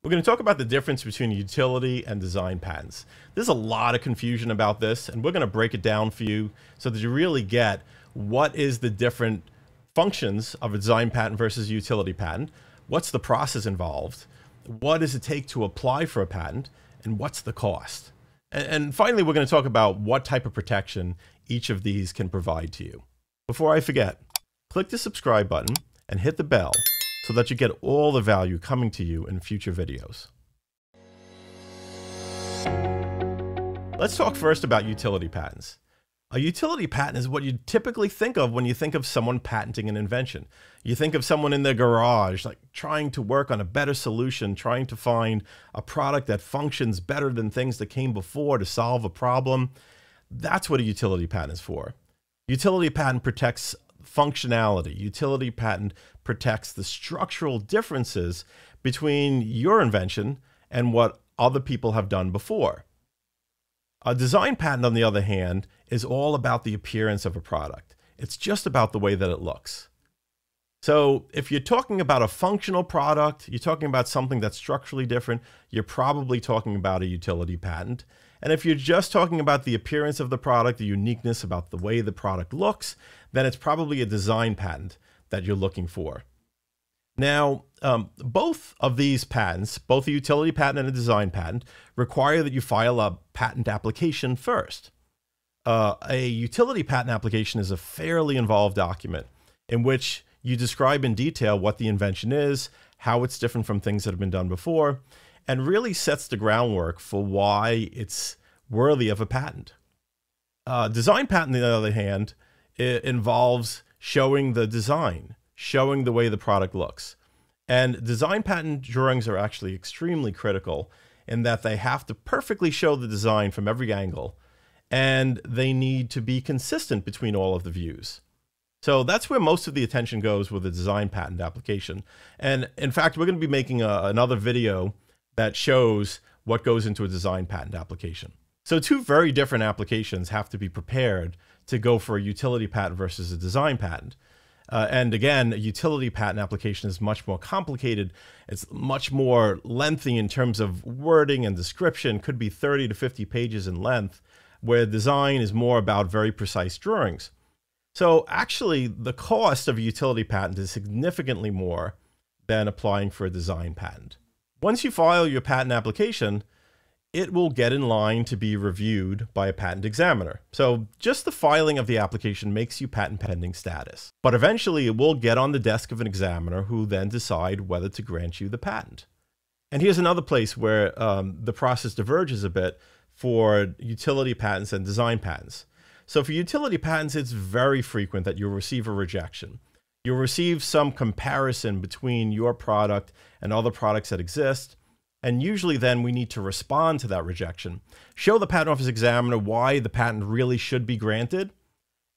We're going to talk about the difference between utility and design patents. There's a lot of confusion about this, and we're going to break it down for you so that you really get what is the different functions of a design patent versus a utility patent, what's the process involved, what does it take to apply for a patent, and what's the cost. And finally, we're going to talk about what type of protection each of these can provide to you. Before I forget, click the subscribe button and hit the bell so that you get all the value coming to you in future videos. Let's talk first about utility patents. A utility patent is what you typically think of when you think of someone patenting an invention. You think of someone in their garage, like trying to work on a better solution, trying to find a product that functions better than things that came before to solve a problem. That's what a utility patent is for. Utility patent protects functionality. Utility patent protects the structural differences between your invention and what other people have done before. A design patent, on the other hand, is all about the appearance of a product. It's just about the way that it looks. So if you're talking about a functional product, you're talking about something that's structurally different, you're probably talking about a utility patent. And if you're just talking about the appearance of the product, the uniqueness about the way the product looks, then it's probably a design patent that you're looking for. Now, both of these patents, both a utility patent and a design patent, require that you file a patent application first. A utility patent application is a fairly involved document in which you describe in detail what the invention is, how it's different from things that have been done before, and really sets the groundwork for why it's worthy of a patent. Design patent, on the other hand, it involves showing the design, showing the way the product looks. And design patent drawings are actually extremely critical in that they have to perfectly show the design from every angle, and they need to be consistent between all of the views. So that's where most of the attention goes with a design patent application. And in fact, we're going to be making another video that shows what goes into a design patent application. So two very different applications have to be prepared to go for a utility patent versus a design patent. And again, a utility patent application is much more complicated. It's much more lengthy in terms of wording and description, could be 30 to 50 pages in length, where design is more about very precise drawings. So actually, the cost of a utility patent is significantly more than applying for a design patent. Once you file your patent application, it will get in line to be reviewed by a patent examiner. So just the filing of the application makes you patent pending status. But eventually it will get on the desk of an examiner who then decide whether to grant you the patent. And here's another place where the process diverges a bit for utility patents and design patents. So for utility patents, it's very frequent that you'll receive a rejection. You'll receive some comparison between your product and other products that exist. And usually then we need to respond to that rejection, show the patent office examiner why the patent really should be granted.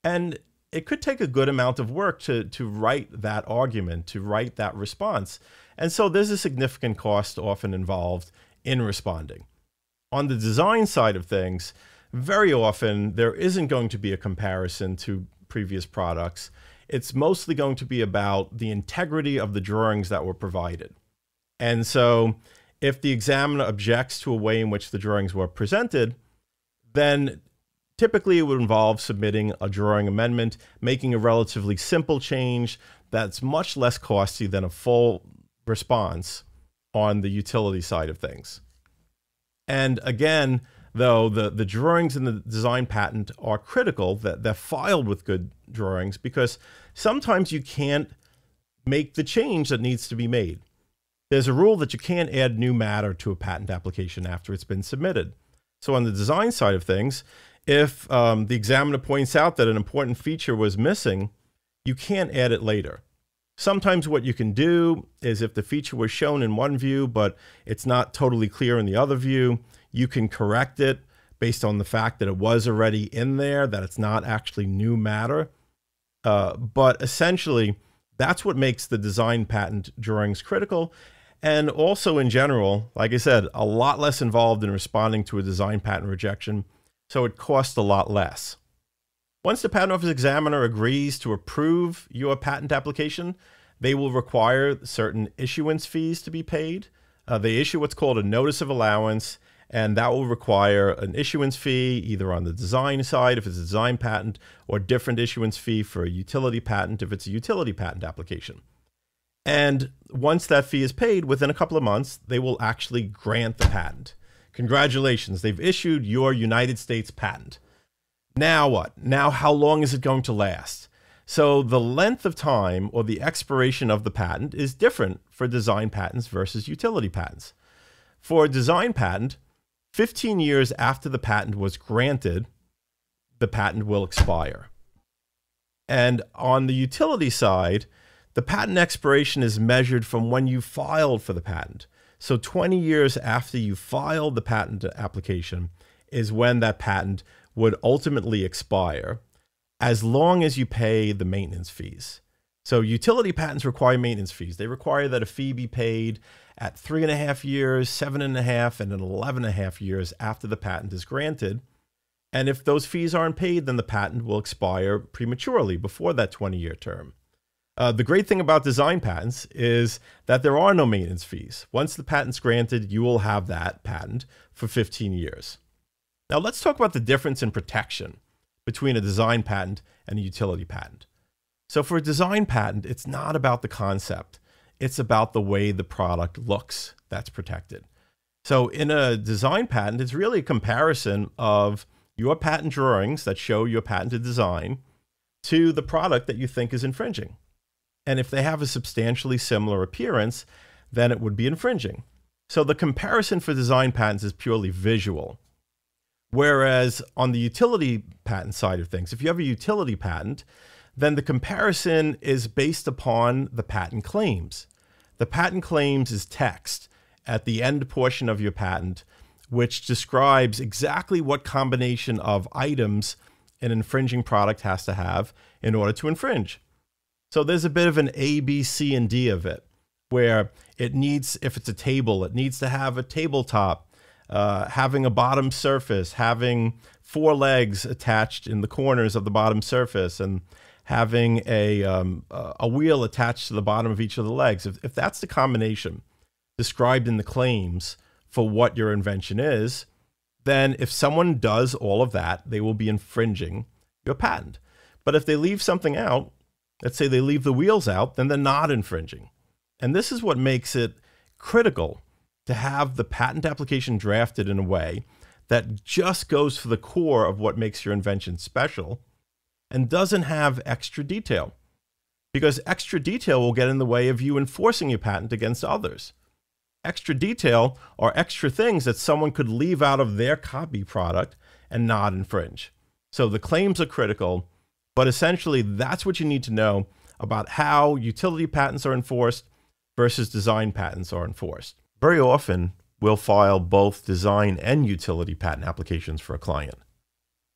And it could take a good amount of work to write that argument, to write that response. And so there's a significant cost often involved in responding. On the design side of things, very often there isn't going to be a comparison to previous products. It's mostly going to be about the integrity of the drawings that were provided. And so if the examiner objects to a way in which the drawings were presented, then typically it would involve submitting a drawing amendment, making a relatively simple change that's much less costly than a full response on the utility side of things. And again, though, the drawings in the design patent are critical, that they're filed with good drawings, because sometimes you can't make the change that needs to be made. There's a rule that you can't add new matter to a patent application after it's been submitted. So on the design side of things, if the examiner points out that an important feature was missing, you can't add it later. Sometimes what you can do is if the feature was shown in one view, but it's not totally clear in the other view, you can correct it based on the fact that it was already in there, that it's not actually new matter. But essentially, that's what makes the design patent drawings critical. And also in general, like I said, a lot less involved in responding to a design patent rejection, so it costs a lot less. Once the patent office examiner agrees to approve your patent application, they will require certain issuance fees to be paid. They issue what's called a notice of allowance, and that will require an issuance fee either on the design side if it's a design patent, or different issuance fee for a utility patent if it's a utility patent application. And once that fee is paid, within a couple of months, they will actually grant the patent. Congratulations, they've issued your United States patent. Now what? Now how long is it going to last? So the length of time or the expiration of the patent is different for design patents versus utility patents. For a design patent, 15 years after the patent was granted, the patent will expire. And on the utility side, the patent expiration is measured from when you filed for the patent. So 20 years after you filed the patent application is when that patent would ultimately expire, as long as you pay the maintenance fees. So utility patents require maintenance fees. They require that a fee be paid at 3.5 years, 7.5, and 11.5 years after the patent is granted. And if those fees aren't paid, then the patent will expire prematurely before that 20-year term. The great thing about design patents is that there are no maintenance fees. Once the patent's granted, you will have that patent for 15 years. Now let's talk about the difference in protection between a design patent and a utility patent. So for a design patent, it's not about the concept. It's about the way the product looks that's protected. So in a design patent, it's really a comparison of your patent drawings that show your patented design to the product that you think is infringing. And if they have a substantially similar appearance, then it would be infringing. So the comparison for design patents is purely visual. Whereas on the utility patent side of things, if you have a utility patent, then the comparison is based upon the patent claims. The patent claims is text at the end portion of your patent, which describes exactly what combination of items an infringing product has to have in order to infringe. So there's a bit of an A, B, C, and D of it, where it needs, if it's a table, it needs to have a tabletop, having a bottom surface, having 4 legs attached in the corners of the bottom surface, and having a wheel attached to the bottom of each of the legs. If that's the combination described in the claims for what your invention is, then if someone does all of that, they will be infringing your patent. But if they leave something out, let's say they leave the wheels out, then they're not infringing. And this is what makes it critical to have the patent application drafted in a way that just goes for the core of what makes your invention special and doesn't have extra detail. Because extra detail will get in the way of you enforcing your patent against others. Extra detail are extra things that someone could leave out of their copy product and not infringe. So the claims are critical, but essentially that's what you need to know about how utility patents are enforced versus design patents are enforced. Very often, we'll file both design and utility patent applications for a client.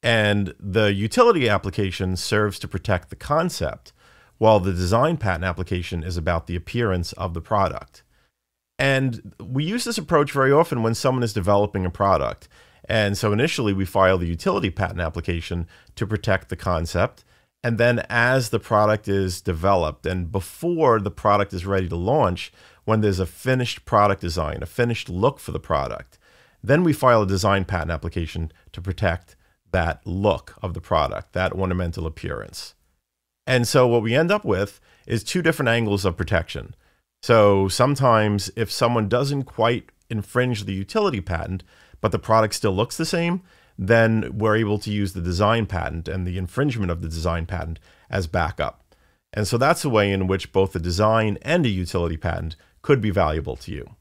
And the utility application serves to protect the concept, while the design patent application is about the appearance of the product. And we use this approach very often when someone is developing a product. And so initially we file the utility patent application to protect the concept. And then as the product is developed and before the product is ready to launch, when there's a finished product design, a finished look for the product, then we file a design patent application to protect that look of the product, that ornamental appearance. And so what we end up with is 2 different angles of protection. So sometimes if someone doesn't quite infringe the utility patent, but the product still looks the same, then we're able to use the design patent and the infringement of the design patent as backup. And so that's a way in which both a design and a utility patent could be valuable to you.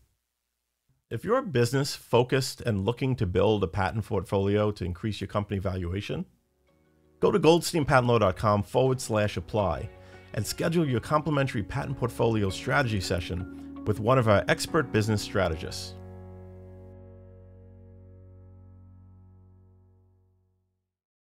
If you're a business focused and looking to build a patent portfolio to increase your company valuation, go to goldsteinpatentlaw.com/apply and schedule your complimentary patent portfolio strategy session with one of our expert business strategists.